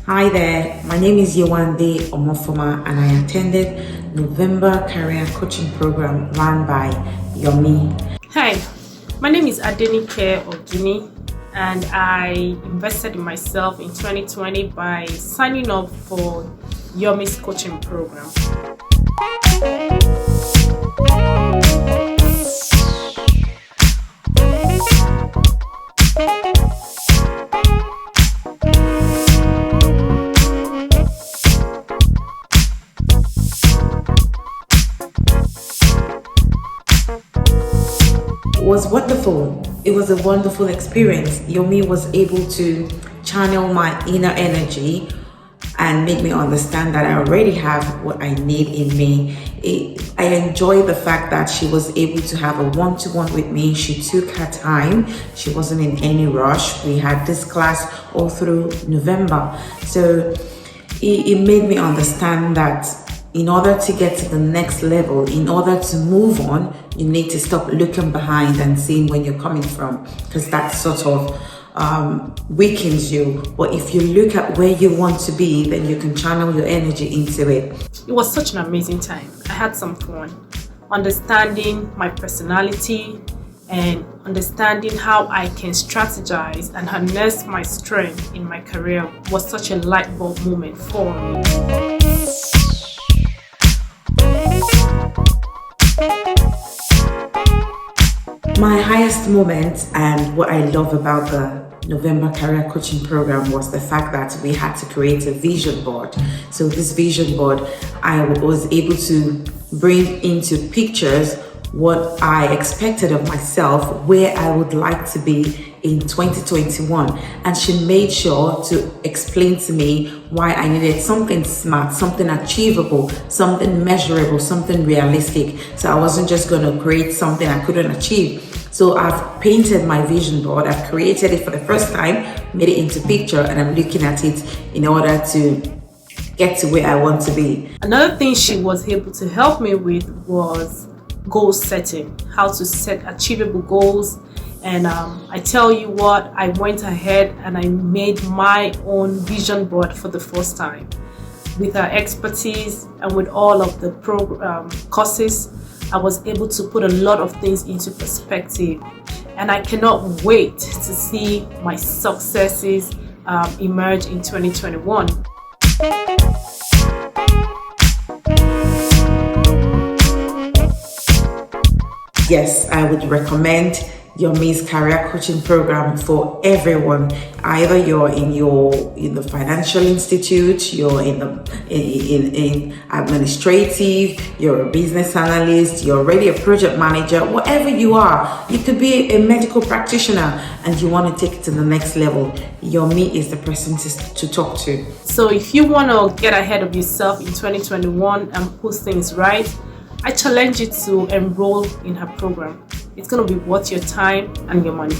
Hi there, my name is Yewande Omofoma and I attended November Career Coaching Program run by Yomi. Hi, my name is Adenike Ogini and I invested in myself in 2020 by signing up for Yomi's coaching program. It was wonderful. It was a wonderful experience. Yomi was able to channel my inner energy and make me understand that I already have what I need in me. I enjoy the fact that she was able to have a one-to-one with me. She took her time. She wasn't in any rush. We had this class all through November. So it made me understand that in order to get to the next level, in order to move on, you need to stop looking behind and seeing where you're coming from, because that sort of weakens you. But if you look at where you want to be, then you can channel your energy into it. It was such an amazing time. I had some fun understanding my personality and understanding how I can strategize and harness my strength in my career was such a light bulb moment for me. My highest moment and what I love about the November Career Coaching Program was the fact that we had to create a vision board. So this vision board, I was able to bring into pictures what I expected of myself, where I would like to be in 2021. And she made sure to explain to me why I needed something smart, something achievable, something measurable, something realistic. So I wasn't just going to create something I couldn't achieve. So I've painted my vision board. I've created it for the first time, made it into picture, and I'm looking at it in order to get to where I want to be. Another thing she was able to help me with was goal setting, how to set achievable goals. And I tell you what, I went ahead and I made my own vision board for the first time. With her expertise and with all of the courses, I was able to put a lot of things into perspective. And I cannot wait to see my successes emerge in 2021. Yes, I would recommend Yomi's career coaching program for everyone. Either you're in the financial institute, you're in administrative, you're a business analyst, you're already a project manager, whatever you are. You could be a medical practitioner and you want to take it to the next level. Yomi is the person to talk to. So if you want to get ahead of yourself in 2021 and put things right, I challenge you to enroll in her program. It's going to be worth your time and your money.